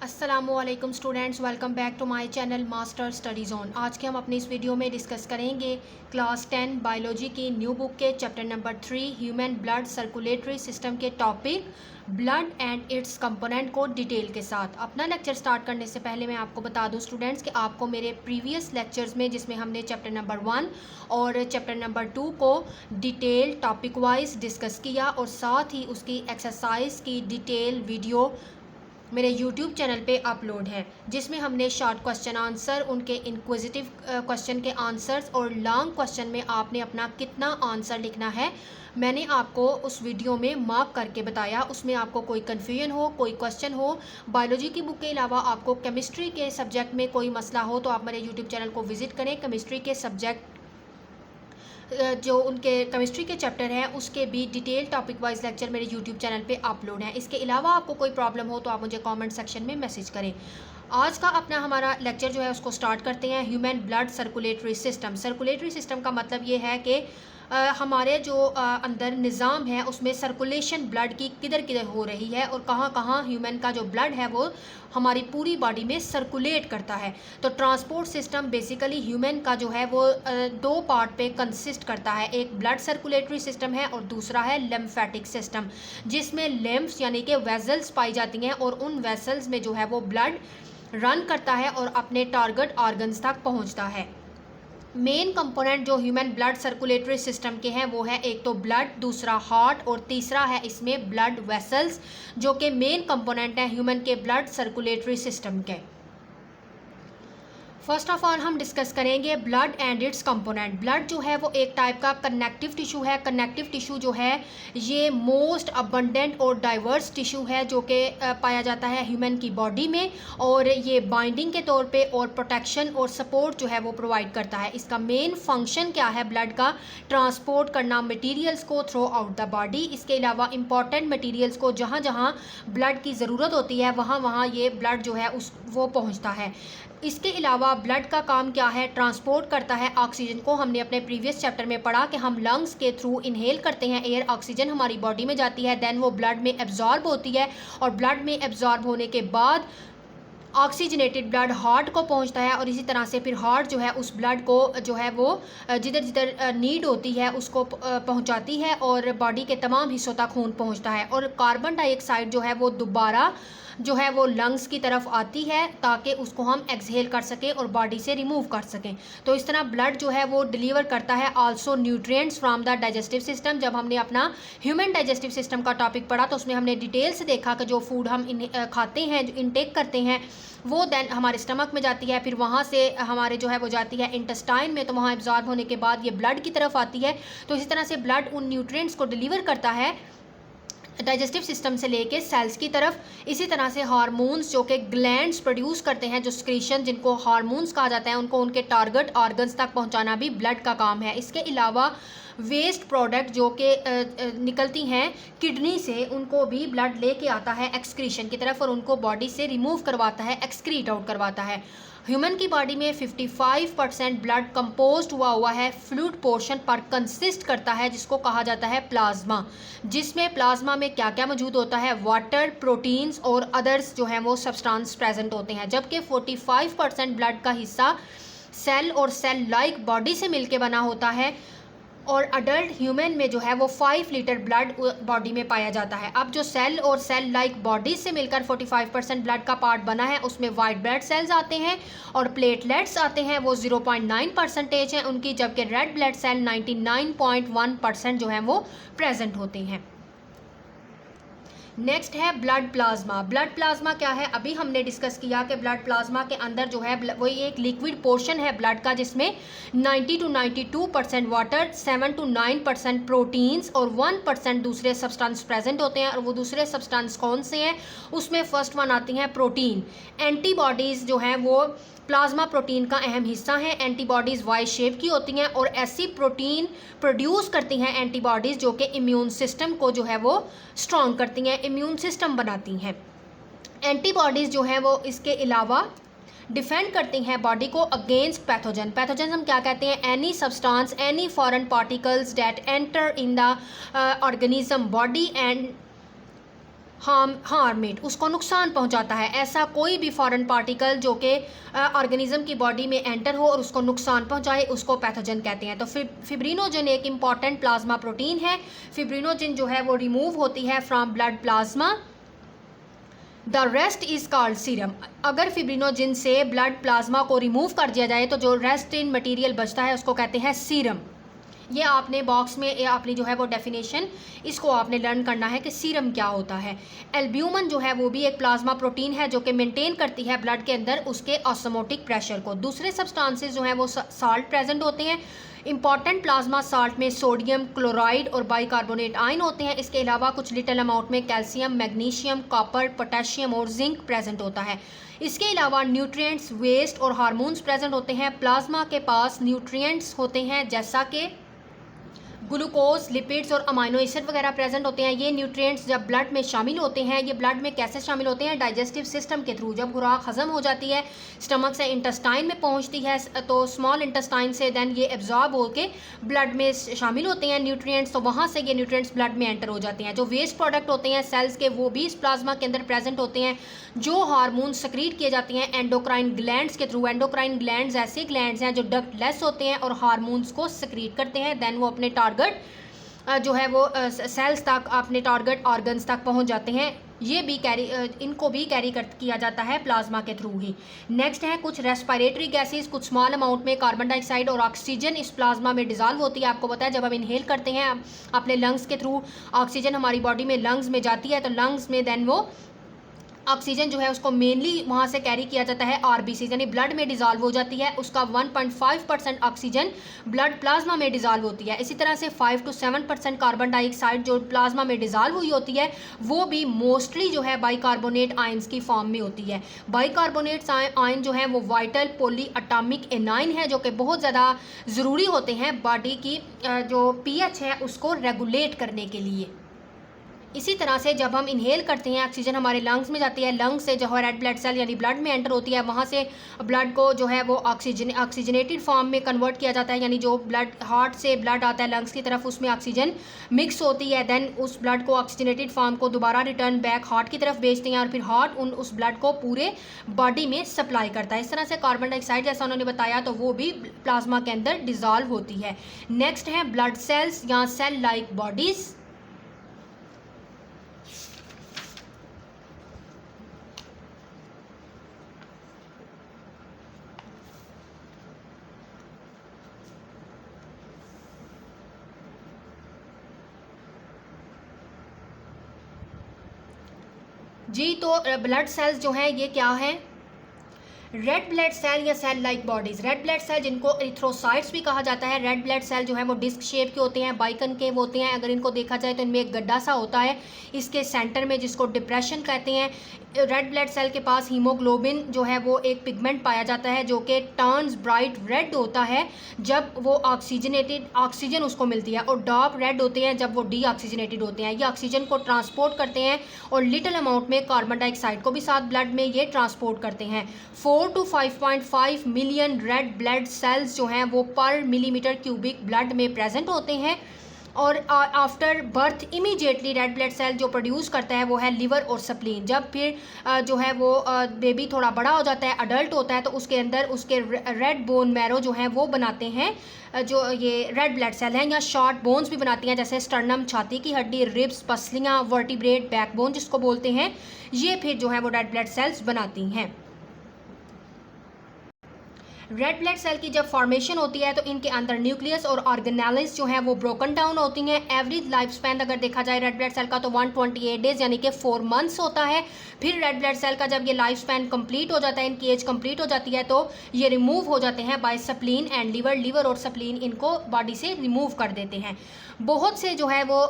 अस्सलामुअलैकुम students, welcome back to my channel master study zone. आज के हम अपनी इस वीडियो में डिस्कस करेंगे क्लास 10 बायोलॉजी की न्यू बुक के chapter number 3 human blood circulatory system के topic blood and its component को डिटेल के साथ। अपना लेक्चर स्टार्ट करने से पहले मैं आपको बता दूं स्टूडेंट्स कि आपको मेरे प्रीवियस लेक्चर्स में, जिसमें हमने चैप्टर नंबर 1 और चैप्टर नंबर 2 को डिटेल टॉपिक वाइज डिस्कस किया और साथ ही उसकी एक्सरसाइज की डिटेल वीडियो मेरे YouTube चैनल पे अपलोड है, जिसमें हमने शॉर्ट क्वेश्चन आंसर, उनके इंक्विजिटिव क्वेश्चन के आंसर्स और लॉन्ग क्वेश्चन में आपने अपना कितना आंसर लिखना है मैंने आपको उस वीडियो में मार्क करके बताया। उसमें आपको कोई कन्फ्यूजन हो, कोई क्वेश्चन हो, बायोलॉजी की बुक के अलावा आपको केमिस्ट्री के सब्जेक्ट में कोई मसला हो तो आप मेरे YouTube चैनल को विज़िट करें। केमिस्ट्री के सब्जेक्ट जो उनके केमिस्ट्री के चैप्टर हैं उसके भी डिटेल टॉपिक वाइज लेक्चर मेरे यूट्यूब चैनल पे अपलोड है। इसके अलावा आपको कोई प्रॉब्लम हो तो आप मुझे कमेंट सेक्शन में मैसेज करें। आज का अपना हमारा लेक्चर जो है उसको स्टार्ट करते हैं। Human blood circulatory system. Circulatory system का मतलब ये है कि हमारे जो अंदर निज़ाम है उसमें सर्कुलेशन ब्लड की किधर किधर हो रही है और कहाँ कहाँ ह्यूमन का जो ब्लड है वो हमारी पूरी बॉडी में सर्कुलेट करता है। तो ट्रांसपोर्ट सिस्टम बेसिकली ह्यूमन का जो है वो दो पार्ट पे कंसिस्ट करता है। एक ब्लड सर्कुलेटरी सिस्टम है और दूसरा है लिम्फेटिक सिस्टम, जिसमें लिम्फ्स यानी कि वेसल्स पाई जाती हैं और उन वेसल्स में जो है वो ब्लड रन करता है और अपने टारगेट ऑर्गन्स तक पहुंचता है। मेन कंपोनेंट जो ह्यूमन ब्लड सर्कुलेटरी सिस्टम के हैं वो है एक तो ब्लड, दूसरा हार्ट और तीसरा है इसमें ब्लड वेसल्स, जो कि मेन कंपोनेंट है ह्यूमन के ब्लड सर्कुलेटरी सिस्टम के। फर्स्ट ऑफ ऑल हम डिस्कस करेंगे blood and its component. Blood जो है वो एक टाइप का कनेक्टिव टिश्यू है। कनेक्टिव टिश्यू जो है ये मोस्ट अबंडेंट और डाइवर्स टिश्यू है जो कि पाया जाता है ह्यूमन की बॉडी में, और ये बाइंडिंग के तौर पे और प्रोटेक्शन और सपोर्ट जो है वो प्रोवाइड करता है। इसका मेन फंक्शन क्या है ब्लड का? ट्रांसपोर्ट करना मटीरियल्स को थ्रू आउट द बॉडी। इसके अलावा इंपॉर्टेंट मटीरियल्स को जहाँ जहाँ ब्लड की ज़रूरत होती है वहाँ वहाँ ये ब्लड जो है वो पहुँचता है। इसके अलावा ब्लड का काम क्या है? ट्रांसपोर्ट करता है ऑक्सीजन को। हमने अपने प्रीवियस चैप्टर में पढ़ा कि हम लंग्स के थ्रू इनहेल करते हैं एयर, ऑक्सीजन हमारी बॉडी में जाती है, देन वो ब्लड में एब्जॉर्ब होती है और ब्लड में एब्जॉर्ब होने के बाद ऑक्सीजनेटेड ब्लड हार्ट को पहुंचता है और इसी तरह से फिर हार्ट जो है उस ब्लड को जो है वो जिधर जिधर नीड होती है उसको पहुंचाती है और बॉडी के तमाम हिस्सों तक खून पहुंचता है। और कार्बन डाइऑक्साइड जो है वो दोबारा जो है वो लंग्स की तरफ आती है ताकि उसको हम एक्सहेल कर सकें और बॉडी से रिमूव कर सकें। तो इस तरह ब्लड जो है वो डिलीवर करता है also nutrients from the digestive system. जब हमने अपना ह्यूमन डाइजेस्टिव सिस्टम का टॉपिक पढ़ा तो उसमें हमने डिटेल से देखा कि जो फूड हम खाते हैं, जो इनटेक करते हैं, वो देन हमारे स्टमक में जाती है, फिर वहाँ से हमारे जो है वो जाती है इंटेस्टाइन में, तो वहाँ एब्जॉर्ब होने के बाद ये ब्लड की तरफ आती है। तो इसी तरह से ब्लड उन न्यूट्रिएंट्स को डिलीवर करता है डाइजेस्टिव सिस्टम से लेके सेल्स की तरफ। इसी तरह से हार्मोन्स जो कि ग्लैंड्स प्रोड्यूस करते हैं, जो स्क्रीशन जिनको हार्मोन्स कहा जाता है, उनको उनके टारगेट ऑर्गन्स तक पहुंचाना भी ब्लड का काम है। इसके अलावा वेस्ट प्रोडक्ट जो कि निकलती हैं किडनी से, उनको भी ब्लड लेके आता है एक्सक्रीशन की तरफ और उनको बॉडी से रिमूव करवाता है, एक्सक्रीट आउट करवाता है। ह्यूमन की बॉडी में 55% ब्लड कंपोज्ड हुआ है फ्लूइड पोर्शन पर कंसिस्ट करता है, जिसको कहा जाता है प्लाज्मा। जिसमें प्लाज्मा में क्या क्या मौजूद होता है? वाटर, प्रोटीन्स और अदर्स जो हैं वो सब्सटेंस प्रेजेंट होते हैं। जबकि 45% ब्लड का हिस्सा सेल और सेल लाइक बॉडी से मिलके बना होता है और अडल्ट ह्यूमन में जो है वो 5 लीटर ब्लड बॉडी में पाया जाता है। अब जो सेल और सेल लाइक बॉडी से मिलकर 45% ब्लड का पार्ट बना है उसमें वाइट ब्लड सेल्स आते हैं और प्लेटलेट्स आते हैं, वो 0.9% हैं उनकी, जबकि रेड ब्लड सेल 99.1% जो है वो प्रेजेंट होते हैं। नेक्स्ट है ब्लड प्लाज्मा। ब्लड प्लाज्मा क्या है? अभी हमने डिस्कस किया कि ब्लड प्लाज्मा के अंदर जो है वो एक लिक्विड पोर्शन है ब्लड का, जिसमें 90 to 92% वाटर, 7 to 9% प्रोटीन्स और 1% दूसरे सब्सटेंस प्रेजेंट होते हैं। और वो दूसरे सब्सटेंस कौन से हैं? उसमें फर्स्ट वन आती हैं प्रोटीन। एंटीबॉडीज़ जो हैं वो प्लाज्मा प्रोटीन का अहम हिस्सा है। एंटीबॉडीज़ वाई शेप की होती हैं और ऐसी प्रोटीन प्रोड्यूस करती हैं एंटीबॉडीज़ जो कि इम्यून सिस्टम को जो है वो स्ट्रॉन्ग करती हैं, इम्यून सिस्टम बनाती हैं। एंटीबॉडीज़ जो हैं वो इसके अलावा डिफेंड करती हैं बॉडी को अगेंस्ट पैथोजन। पैथोजन हम क्या कहते हैं? Any substance, any foreign particles that enter in the organism body and harm it, उसको नुकसान पहुंचाता है। ऐसा कोई भी फॉरेन पार्टिकल जो कि ऑर्गेनिज्म की बॉडी में एंटर हो और उसको नुकसान पहुंचाए, उसको पैथोजन कहते हैं। तो फिब्रिनोजन एक इंपॉर्टेंट प्लाज्मा प्रोटीन है। फिब्रिनोजन जो है वो रिमूव होती है from blood plasma. The rest is called serum. अगर फिब्रिनोजन से ब्लड प्लाज्मा को रिमूव कर दिया जाए तो जो रेस्ट इन मटीरियल बचता है उसको कहते हैं सीरम। ये आपने बॉक्स में अपनी जो है वो डेफिनेशन, इसको आपने लर्न करना है कि सीरम क्या होता है। एल्ब्यूमिन जो है वो भी एक प्लाज्मा प्रोटीन है जो कि मेंटेन करती है ब्लड के अंदर उसके ऑस्मोटिक प्रेशर को। दूसरे सब्सटेंसेस जो हैं वो साल्ट प्रेजेंट होते हैं। इंपॉर्टेंट प्लाज्मा साल्ट में सोडियम क्लोराइड और बाइकार्बोनेट आयन होते हैं। इसके अलावा कुछ लिटिल अमाउंट में कैल्शियम, मैग्नीशियम, कॉपर, पोटेशियम और जिंक प्रेजेंट होता है। इसके अलावा न्यूट्रिएंट्स, वेस्ट और हार्मोन्स प्रेजेंट होते हैं। प्लाज्मा के पास न्यूट्रिएंट्स होते हैं जैसा कि ग्लूकोज, लिपिड्स और अमाइनो एसिड वगैरह प्रेजेंट होते हैं। ये न्यूट्रिएंट्स जब ब्लड में शामिल होते हैं, ये ब्लड में कैसे शामिल होते हैं? डाइजेस्टिव सिस्टम के थ्रू। जब खुराक हजम हो जाती है, स्टमक से इंटेस्टाइन में पहुंचती है, तो स्मॉल इंटेस्टाइन से देन ये एब्जॉर्ब होके ब्लड में शामिल होते हैं न्यूट्रिएंट्स। तो वहाँ से ये न्यूट्रिएंट्स ब्लड में एंटर हो जाते हैं। जो वेस्ट प्रोडक्ट होते हैं सेल्स के, वो भी इस प्लाज्मा के अंदर प्रेजेंट होते हैं। जो हार्मोन सक्रीट किए जाते हैं एंडोक्राइन ग्लैंड्स के थ्रू। एंडोक्राइन ग्लैंड्स ऐसे ग्लैंड्स हैं जो डक्टलेस होते हैं और हार्मोन्स को सक्रीट करते हैं। देन वो अपने टारगेट जो है वो सेल्स तक, अपने टारगेट ऑर्गन्स तक पहुंच जाते हैं। ये भी इनको भी कैरी किया जाता है प्लाज्मा के थ्रू ही। नेक्स्ट है कुछ रेस्पिरेटरी गैसेस, कुछ स्मॉल अमाउंट में कार्बन डाइऑक्साइड और ऑक्सीजन इस प्लाज्मा में डिजॉल्व होती है। आपको पता है जब हम इनहेल करते हैं अपने लंग्स के थ्रू, ऑक्सीजन हमारी बॉडी में लंग्स में जाती है, तो लंग्स में देन वो ऑक्सीजन जो है उसको मेनली वहाँ से कैरी किया जाता है आरबीसी, यानी ब्लड में डिजॉल्व हो जाती है। उसका 1.5% ऑक्सीजन ब्लड प्लाज्मा में डिजॉल्व होती है। इसी तरह से 5 to 7% कार्बन डाइऑक्साइड जो प्लाज्मा में डिजॉल्व हुई होती है, वो भी मोस्टली जो है बाइकार्बोनेट आयंस की फॉर्म में होती है। बाइकार्बोनेट आयन जो है वो वाइटल पॉली एटॉमिक एनाइन है, जो कि बहुत ज़्यादा ज़रूरी होते हैं बॉडी की जो पीएच है उसको रेगुलेट करने के लिए। इसी तरह से जब हम इनहेल करते हैं, ऑक्सीजन हमारे लंग्स में जाती है, लंग्स से जो है रेड ब्लड सेल यानी ब्लड में एंटर होती है, वहाँ से ब्लड को जो है वो ऑक्सीजनेटेड फॉर्म में कन्वर्ट किया जाता है। यानी जो ब्लड हार्ट से ब्लड आता है लंग्स की तरफ, उसमें ऑक्सीजन मिक्स होती है। देन उस ब्लड को ऑक्सीजनेटेड फॉर्म को दोबारा रिटर्न बैक हार्ट की तरफ भेजते हैं और फिर हार्ट उस ब्लड को पूरे बॉडी में सप्लाई करता है। इस तरह से कार्बन डाइऑक्साइड जैसा उन्होंने बताया तो वो भी प्लाज्मा के अंदर डिजॉल्व होती है। नेक्स्ट है ब्लड सेल्स या सेल लाइक बॉडीज़। जी, तो ब्लड सेल्स जो हैं ये क्या है? रेड ब्लड सेल या cell like bodies. Red blood cell जिनको एरिथ्रोसाइट्स भी कहा जाता है। रेड ब्लड सेल जो है वो डिस्क शेप के होते हैं, बाइकनकेव होते हैं। अगर इनको देखा जाए तो इनमें एक गड्ढा सा होता है इसके सेंटर में, जिसको डिप्रेशन कहते हैं। रेड ब्लड सेल के पास हीमोग्लोबिन जो है वो एक पिगमेंट पाया जाता है जो कि टर्न्स ब्राइट रेड होता है जब वो ऑक्सीजन उसको मिलती है, और डार्क रेड होते हैं जब वो डीऑक्सीजनेटेड होते हैं। ये ऑक्सीजन को ट्रांसपोर्ट करते हैं और लिटिल अमाउंट में कार्बन डाइऑक्साइड को भी साथ ब्लड में ये ट्रांसपोर्ट करते हैं। 4 to 5.5 million red blood cells जो हैं वो पर मिलीमीटर क्यूबिक ब्लड में प्रेजेंट होते हैं। और after birth immediately red blood cell जो प्रोड्यूस करता है वो है लिवर और स्प्लीन। जब फिर जो है वो बेबी थोड़ा बड़ा हो जाता है, अडल्ट होता है, तो उसके अंदर उसके रेड बोन मैरो जो है वो बनाते हैं जो ये रेड ब्लड सेल हैं, या शॉर्ट बोन्स भी बनाती हैं जैसे स्टर्नम छाती की हड्डी, रिब्स, पसलियाँ, वर्टिब्रेट, बैकबोन जिसको बोलते हैं, ये फिर जो है वो रेड ब्लड सेल्स बनाती हैं। रेड ब्लड सेल की जब फॉर्मेशन होती है तो इनके अंदर न्यूक्लियस और ऑर्गेनेल्स जो हैं वो ब्रोकन डाउन होती हैं। एवरेज लाइफ स्पैन अगर देखा जाए रेड ब्लड सेल का तो 128 डेज यानी कि 4 मंथ्स होता है। फिर रेड ब्लड सेल का जब ये लाइफ स्पैन कंप्लीट हो जाता है, इनकी एज कंप्लीट हो जाती है, तो ये रिमूव हो जाते हैं बाय स्प्लीन एंड लिवर और स्प्लीन इनको बॉडी से रिमूव कर देते हैं। बहुत से जो है वो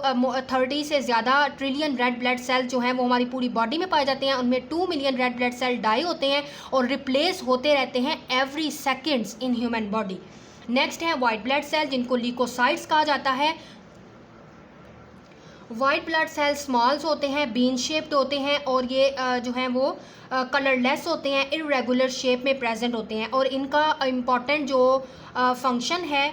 30 से ज़्यादा ट्रिलियन रेड ब्लड सेल जो हैं वो हमारी पूरी बॉडी में पाए जाते हैं। उनमें 2 million red blood cell die होते हैं और रिप्लेस होते रहते हैं every seconds in human body. Next है वाइट ब्लड सेल जिनको ल्यूकोसाइट्स कहा जाता है। वाइट ब्लड सेल स्मॉल्स होते हैं, बीन शेप्ड होते हैं और ये जो हैं वो कलरलेस होते हैं, इरेगुलर शेप में प्रेजेंट होते हैं। और इनका इम्पॉर्टेंट जो फंक्शन है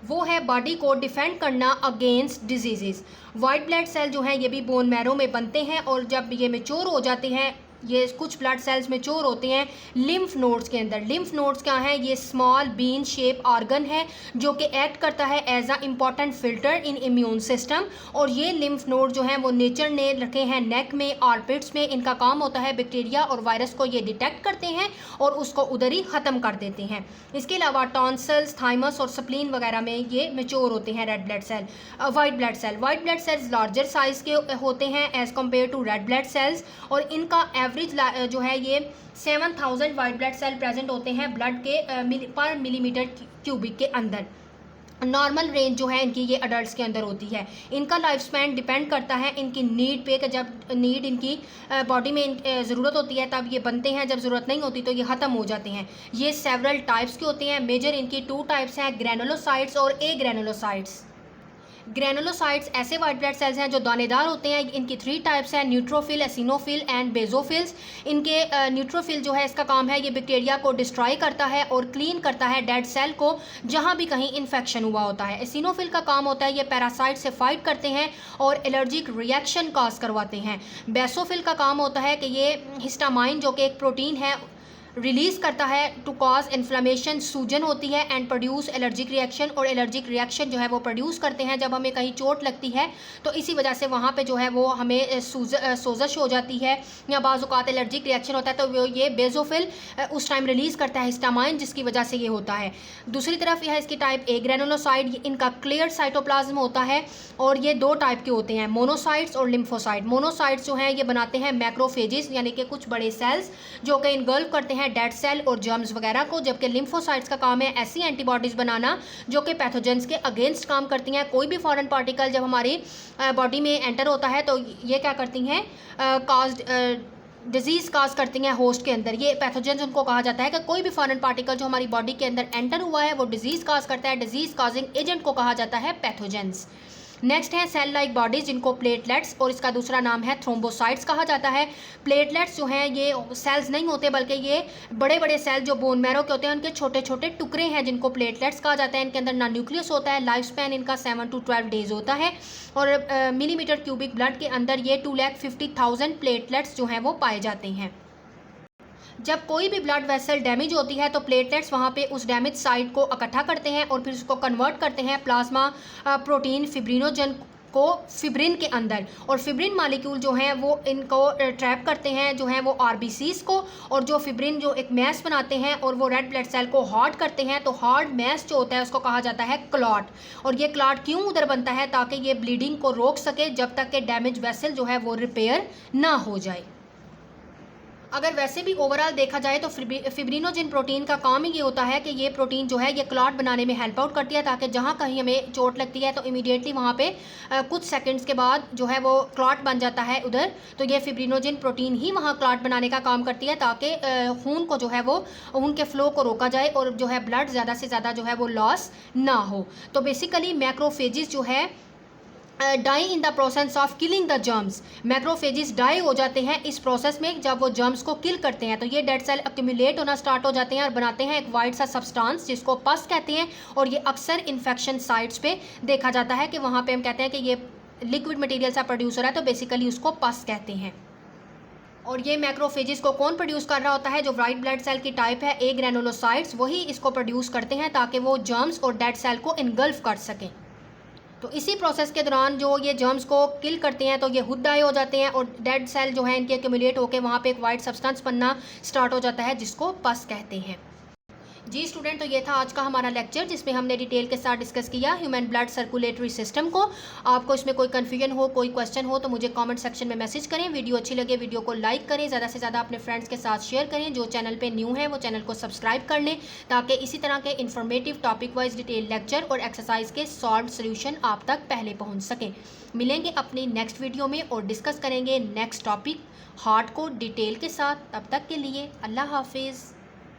वो है बॉडी को डिफेंड करना against diseases. White blood cell जो हैं ये भी बोन मैरो में बनते हैं और जब ये मेच्योर हो जाते हैं, ये कुछ ब्लड सेल्स मेच्योर होते हैं लिम्फ नोड्स के अंदर। लिम्फ नोड्स क्या है? ये स्मॉल बीन शेप ऑर्गन है जो कि एक्ट करता है as a important filter in immune system. और ये लिम्फ नोड जो हैं वो नेचर ने रखे हैं नेक में, आर्पिट्स में। इनका काम होता है बैक्टीरिया और वायरस को ये डिटेक्ट करते हैं और उसको उधर ही ख़त्म कर देते हैं। इसके अलावा टॉन्सल्स, थाइमस और स्प्लीन वगैरह में ये मेच्योर होते हैं red blood cell, white blood cell. White blood cells larger size के होते हैं as compare to red blood cells और इनका एवरेज जो है ये 7000 वाइट ब्लड सेल प्रेजेंट होते हैं ब्लड के पर मिलीमीटर क्यूबिक के अंदर। नॉर्मल रेंज जो है इनकी ये अडल्ट्स के अंदर होती है। इनका लाइफ स्पैन डिपेंड करता है इनकी नीड पे कि जब नीड इनकी बॉडी में ज़रूरत होती है तब ये बनते हैं, जब ज़रूरत नहीं होती तो ये ख़त्म हो जाते हैं। ये सेवरल टाइप्स के होते हैं। मेजर इनकी 2 टाइप्स हैं, ग्रैनुलोसाइट्स और ए ग्रैनुलोसाइट्स। ग्रैनुलोसाइट्स ऐसे वाइट ब्लड सेल्स हैं जो दानेदार होते हैं। इनकी 3 टाइप्स हैं, न्यूट्रोफिल, एसिनोफिल एंड बेजोफिल्स। इनके न्यूट्रोफिल जो है इसका काम है ये बैक्टीरिया को डिस्ट्रॉय करता है और क्लीन करता है डेड सेल को जहाँ भी कहीं इन्फेक्शन हुआ होता है। एसिनोफिल का काम होता है ये पैरासाइट से फाइट करते हैं और एलर्जिक रिएक्शन कॉज करवाते हैं। बेसोफिल का काम होता है कि ये हिस्टामाइन जो कि एक प्रोटीन है रिलीज़ करता है टू कॉज इन्फ्लेमेशन, सूजन होती है एंड प्रोड्यूस एलर्जिक रिएक्शन। और एलर्जिक रिएक्शन जो है वो प्रोड्यूस करते हैं जब हमें कहीं चोट लगती है तो इसी वजह से वहाँ पे जो है वो हमें सोजश हो जाती है या बाज़ औक़ात एलर्जिक रिएक्शन होता है तो वो ये बेजोफिल उस टाइम रिलीज़ करता है हिस्टामाइन जिसकी वजह से ये होता है। दूसरी तरफ यह है इसकी टाइप ए ग्रैनुलोसाइट। इनका क्लियर साइटोप्लाज्म होता है और ये 2 टाइप के होते हैं, मोनोसाइट्स और लिम्फोसाइट। मोनोसाइट्स जो हैं ये बनाते हैं मैक्रोफेजेस यानी कि कुछ बड़े सेल्स जो कि इनगल्फ करते हैं डेड सेल और जर्म्स वगैरह को, जबकि लिम्फोसाइट्स का काम है ऐसी एंटीबॉडीज़ बनाना जो कि पैथोजेंस के अगेंस्ट काम करती हैं। कोई भी फॉरेन पार्टिकल जब हमारी बॉडी में एंटर होता है तो ये क्या करती हैं, डिजीज़ काज करती हैं होस्ट के अंदर। ये पैथोजेंस उनको कहा जाता है कि कोई भी फॉरेन पार्टिकल जो हमारी बॉडी के अंदर एंटर हुआ है वो डिजीज़ काज करता है। डिजीज़ काजिंग एजेंट को कहा जाता है पैथोजेंस। नेक्स्ट है सेल लाइक बॉडीज़ जिनको प्लेटलेट्स और इसका दूसरा नाम है थ्रोम्बोसाइट्स कहा जाता है। प्लेटलेट्स जो हैं ये सेल्स नहीं होते बल्कि ये बड़े बड़े सेल जो बोन मैरो के होते हैं उनके छोटे छोटे टुकड़े हैं जिनको प्लेटलेट्स कहा जाता है। इनके अंदर ना न्यूक्लियस होता है। लाइफ स्पैन इनका 7 to 12 डेज होता है और मिलीमीटर क्यूबिक ब्लड के अंदर ये 2,50,000 प्लेटलेट्स जो हैं वो पाए जाते हैं। जब कोई भी ब्लड वेसल डैमेज होती है तो प्लेटलेट्स वहाँ पे उस डैमेज साइट को इकट्ठा करते हैं और फिर उसको कन्वर्ट करते हैं प्लाज्मा प्रोटीन फिब्रिनोजन को फिब्रिन के अंदर। और फिब्रिन मालिक्यूल जो हैं वो इनको ट्रैप करते हैं जो हैं वो आरबीसीज को, और जो फिब्रिन जो एक मैस बनाते हैं और वो रेड ब्लड सेल को हार्ड करते हैं। तो हार्ड मैस जो होता है उसको कहा जाता है क्लॉट। और ये क्लॉट क्यों उधर बनता है? ताकि ये ब्लीडिंग को रोक सके जब तक कि डैमेज वेसल जो है वो रिपेयर ना हो जाए। अगर वैसे भी ओवरऑल देखा जाए तो फिब्रिनोजिन प्रोटीन का काम ही ये होता है कि ये प्रोटीन जो है ये क्लॉट बनाने में हेल्प आउट करती है ताकि जहाँ कहीं हमें चोट लगती है तो इमीडिएटली वहाँ पे कुछ सेकंड्स के बाद जो है वो क्लॉट बन जाता है उधर। तो ये फिब्रिनोजिन प्रोटीन ही वहाँ क्लॉट बनाने का काम करती है ताकि खून को जो है वो उनके फ्लो को रोका जाए और जो है ब्लड ज़्यादा से ज़्यादा जो है वो लॉस ना हो। तो बेसिकली मैक्रोफेजिस जो है die in the process of killing the germs. Macrophages die हो जाते हैं इस प्रोसेस में जब वो जर्म्स को किल करते हैं। तो ये डेड सेल एक्यूमुलेट होना स्टार्ट हो जाते हैं और बनाते हैं एक वाइट सा सब्सटेंस जिसको पस कहते हैं। और ये अक्सर इन्फेक्शन साइट्स पे देखा जाता है कि वहाँ पे हम कहते हैं कि ये लिक्विड मटेरियल सा प्रोड्यूस हो रहा है, तो बेसिकली उसको पस कहते हैं। और ये मैक्रोफेजिस को कौन प्रोड्यूस कर रहा होता है? जो वाइट ब्लड सेल की टाइप है ए ग्रैनुलोसाइट्स, वही इसको प्रोड्यूस करते हैं ताकि वो जर्म्स और डेड सेल को इनगल्फ कर सकें। तो इसी प्रोसेस के दौरान जो ये जर्म्स को किल करते हैं तो ये खुद डाई हो जाते हैं और डेड सेल जो है इनके एक्यूमुलेट होकर वहाँ पे एक वाइट सब्सटेंस बनना स्टार्ट हो जाता है जिसको पस कहते हैं। जी स्टूडेंट, तो ये था आज का हमारा लेक्चर जिसमें हमने डिटेल के साथ डिस्कस किया ह्यूमन ब्लड सर्कुलेटरी सिस्टम को। आपको इसमें कोई कन्फ्यूजन हो, कोई क्वेश्चन हो तो मुझे कमेंट सेक्शन में मैसेज करें। वीडियो अच्छी लगे वीडियो को लाइक करें, ज़्यादा से ज़्यादा अपने फ्रेंड्स के साथ शेयर करें। जो चैनल पे न्यू है वो चैनल को सब्सक्राइब कर लें ताकि इसी तरह के informative topic wise detail lecture और एक्सरसाइज के सॉल्व सोल्यूशन आप तक पहले पहुँच सकें। मिलेंगे अपनी नेक्स्ट वीडियो में और डिस्कस करेंगे नेक्स्ट टॉपिक हार्ट को डिटेल के साथ। तब तक के लिए अल्लाह हाफिज़।